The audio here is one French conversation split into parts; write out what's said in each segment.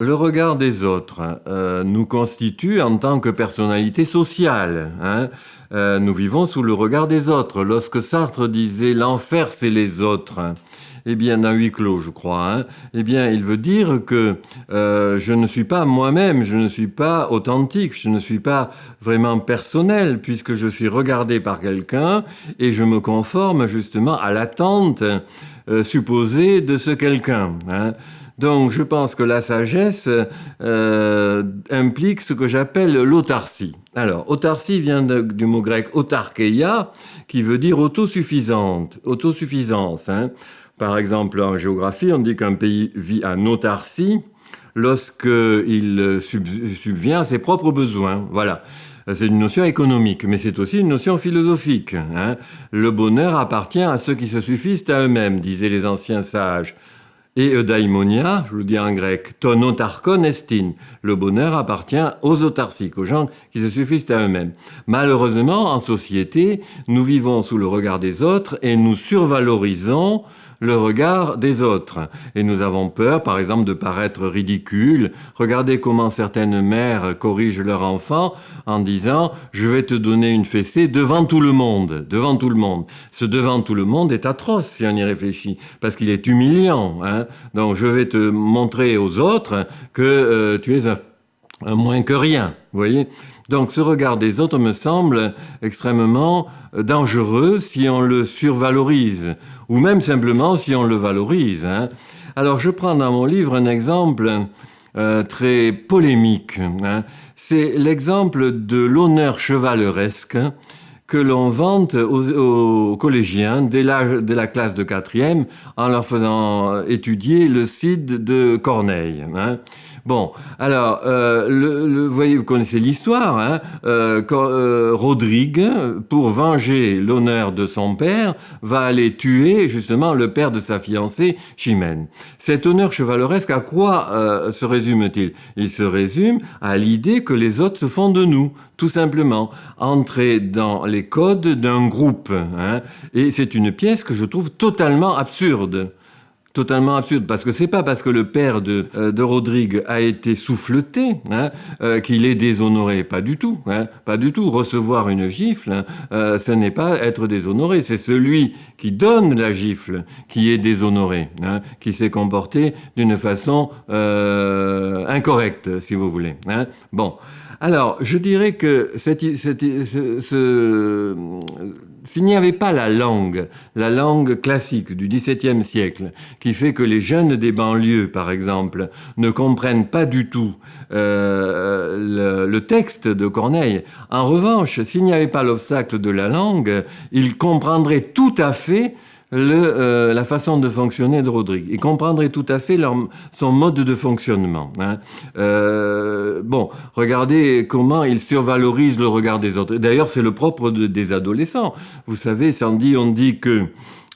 Le regard des autres nous constitue en tant que personnalité sociale. Nous vivons sous le regard des autres. Lorsque Sartre disait «l'enfer, c'est les autres», eh bien, dans Huis clos, je crois, eh bien, il veut dire que je ne suis pas moi-même, je ne suis pas authentique, je ne suis pas vraiment personnel, puisque je suis regardé par quelqu'un et je me conforme justement à l'attente supposée de ce quelqu'un. Donc, je pense que la sagesse implique ce que j'appelle l'autarcie. Alors, autarcie vient du mot grec autarkeia, qui veut dire autosuffisante, autosuffisance. Par exemple, en géographie, on dit qu'un pays vit en autarcie lorsqu'il subvient à ses propres besoins. Voilà. C'est une notion économique, mais c'est aussi une notion philosophique. Le bonheur appartient à ceux qui se suffisent à eux-mêmes, disaient les anciens sages. Et eudaimonia, je vous le dis en grec, ton autarkon estin. Le bonheur appartient aux autarciques, aux gens qui se suffisent à eux-mêmes. Malheureusement, en société, nous vivons sous le regard des autres et nous survalorisons le regard des autres. Et nous avons peur, par exemple, de paraître ridicule. Regardez comment certaines mères corrigent leur enfant en disant « je vais te donner une fessée devant tout le monde ». Devant tout le monde. Ce « devant tout le monde » est atroce si on y réfléchit, parce qu'il est humiliant. Donc je vais te montrer aux autres que tu es un moins que rien. Vous voyez ? Donc ce regard des autres me semble extrêmement dangereux si on le survalorise, ou même simplement si on le valorise. Alors je prends dans mon livre un exemple très polémique. C'est l'exemple de l'honneur chevaleresque que l'on vante aux collégiens dès la classe de quatrième en leur faisant étudier le Cid de Corneille. Bon, alors, vous voyez, vous connaissez l'histoire. Rodrigue, pour venger l'honneur de son père, va aller tuer justement le père de sa fiancée, Chimène. Cet honneur chevaleresque, à quoi se résume-t-il ? Il se résume à l'idée que les autres se font de nous, tout simplement. Entrer dans les codes d'un groupe. Et c'est une pièce que je trouve totalement absurde. Totalement absurde, parce que c'est pas parce que le père de Rodrigue a été souffleté qu'il est déshonoré, pas du tout, pas du tout. Recevoir une gifle, ce n'est pas être déshonoré, c'est celui qui donne la gifle qui est déshonoré, qui s'est comporté d'une façon incorrecte, si vous voulez. Bon. Alors, je dirais que s'il n'y avait pas la langue classique du XVIIe siècle, qui fait que les jeunes des banlieues, par exemple, ne comprennent pas du tout le texte de Corneille. En revanche, s'il n'y avait pas l'obstacle de la langue, ils comprendraient tout à fait la façon de fonctionner de Rodrigue. Il comprendrait tout à fait son mode de fonctionnement. Bon, regardez comment il survalorise le regard des autres. D'ailleurs, c'est le propre des adolescents. Vous savez, on dit que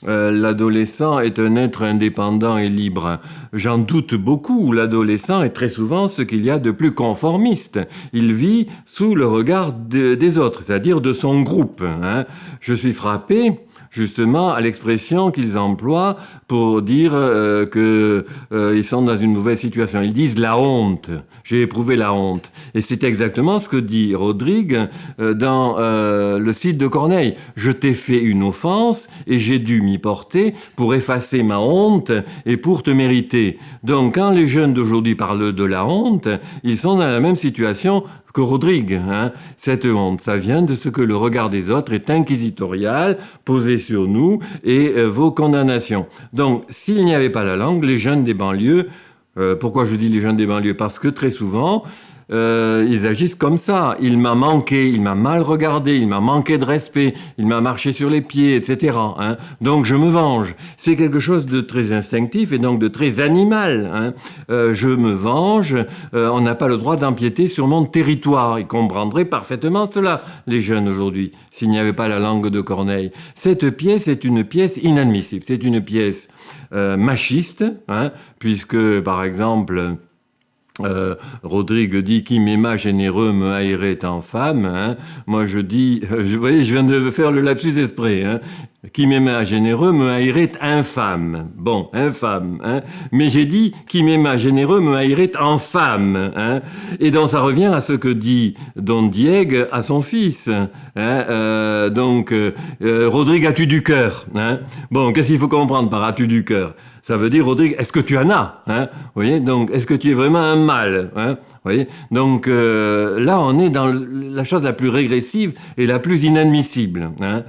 l'adolescent est un être indépendant et libre. J'en doute beaucoup. L'adolescent est très souvent ce qu'il y a de plus conformiste. Il vit sous le regard des autres, c'est-à-dire de son groupe. Je suis frappé justement à l'expression qu'ils emploient pour dire qu'ils sont dans une mauvaise situation. Ils disent la honte. J'ai éprouvé la honte. Et c'est exactement ce que dit Rodrigue dans le Cid de Corneille. Je t'ai fait une offense et j'ai dû m'y porter pour effacer ma honte et pour te mériter. Donc quand les jeunes d'aujourd'hui parlent de la honte, ils sont dans la même situation que Rodrigue. Cette honte, ça vient de ce que le regard des autres est inquisitorial, posé sur nous, et vos condamnations. Donc, s'il n'y avait pas la langue, les jeunes des banlieues, pourquoi je dis les jeunes des banlieues ? Parce que très souvent, ils agissent comme ça. Il m'a manqué, il m'a mal regardé, il m'a manqué de respect, il m'a marché sur les pieds, etc. Donc je me venge. C'est quelque chose de très instinctif et donc de très animal. Je me venge. On n'a pas le droit d'empiéter sur mon territoire. Ils comprendraient parfaitement cela, les jeunes aujourd'hui, s'il n'y avait pas la langue de Corneille. Cette pièce est une pièce inadmissible. C'est une pièce machiste, puisque, par exemple, Rodrigue dit qui m'aima généreux me haïrait en femme. Hein. Moi je dis, vous voyez, je viens de faire le lapsus esprit. Hein. Qui m'aima généreux me haïrait infâme. Bon, infâme. Hein. Mais j'ai dit qui m'aima généreux me haïrait en femme. Hein. Et donc ça revient à ce que dit Don Diego à son fils. Hein. Rodrigue, as-tu du cœur? Hein. Bon, qu'est-ce qu'il faut comprendre par as-tu du cœur? Ça veut dire, Rodrigue, est-ce que tu en as? Hein? Vous voyez, donc, est-ce que tu es vraiment un mâle? Hein? Vous voyez, donc là, on est dans la chose la plus régressive et la plus inadmissible. Hein?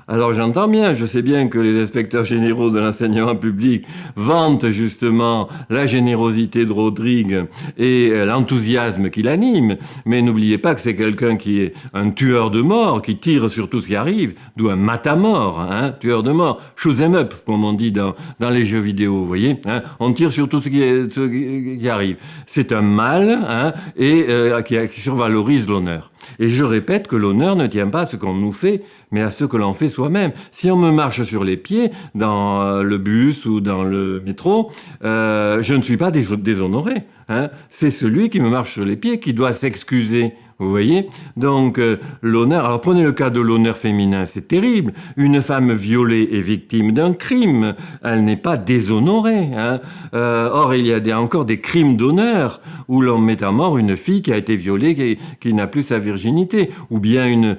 Alors j'entends bien, je sais bien que les inspecteurs généraux de l'enseignement public vantent justement la générosité de Rodrigue et l'enthousiasme qui l'anime, mais n'oubliez pas que c'est quelqu'un qui est un tueur de mort, qui tire sur tout ce qui arrive, d'où un matamor, hein, tueur de mort, shoot 'em up, comme on dit dans les jeux vidéo, vous voyez, hein, on tire sur tout ce qui arrive. C'est un mal, hein, et qui survalorise l'honneur. Et je répète que l'honneur ne tient pas à ce qu'on nous fait, mais à ce que l'on fait soi-même. Si on me marche sur les pieds dans le bus ou dans le métro, je ne suis pas déshonoré. Hein. C'est celui qui me marche sur les pieds qui doit s'excuser. Vous voyez? Donc, l'honneur... Alors, prenez le cas de l'honneur féminin, c'est terrible. Une femme violée est victime d'un crime. Elle n'est pas déshonorée. Hein. Or, il y a encore des crimes d'honneur où l'on met à mort une fille qui a été violée, qui n'a plus sa virginité. Ou bien une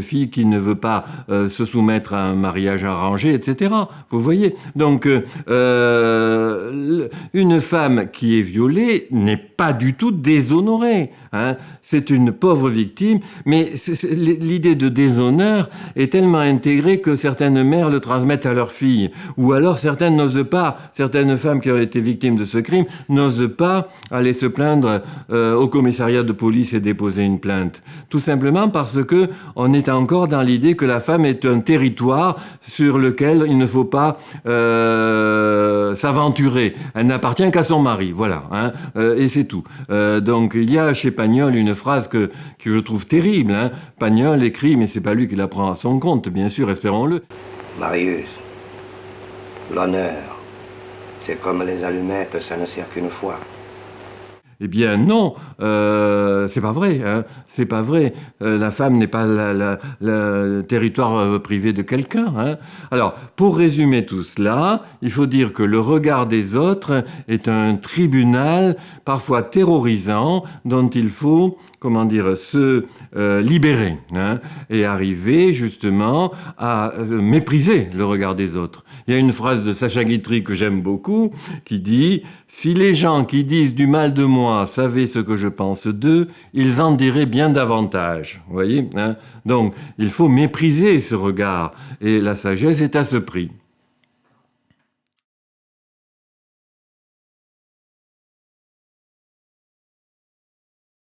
fille qui ne veut pas se soumettre à un mariage arrangé, etc. Vous voyez? Donc, une femme qui est violée n'est pas du tout déshonorée. Hein, c'est une pauvre victime, mais l'idée de déshonneur est tellement intégrée que certaines mères le transmettent à leurs filles. Ou alors certaines n'osent pas, certaines femmes qui ont été victimes de ce crime n'osent pas aller se plaindre au commissariat de police et déposer une plainte. Tout simplement parce que on est encore dans l'idée que la femme est un territoire sur lequel il ne faut pas s'aventurer. Elle n'appartient qu'à son mari, voilà. Hein, et c'est tout. Donc il y a chez Pagnol une phrase que je trouve terrible. Hein. Pagnol écrit, mais c'est pas lui qui la prend à son compte, bien sûr, espérons-le. Marius, l'honneur, c'est comme les allumettes, ça ne sert qu'une fois. Eh bien non, c'est pas vrai. Hein. C'est pas vrai. La femme n'est pas le territoire privé de quelqu'un. Hein. Alors, pour résumer tout cela, il faut dire que le regard des autres est un tribunal parfois terrorisant dont il faut, comment dire, se libérer, hein, et arriver justement à mépriser le regard des autres. Il y a une phrase de Sacha Guitry que j'aime beaucoup qui dit « Si les gens qui disent du mal de moi savaient ce que je pense d'eux, ils en diraient bien davantage. » Vous voyez, hein. Donc, il faut mépriser ce regard et la sagesse est à ce prix.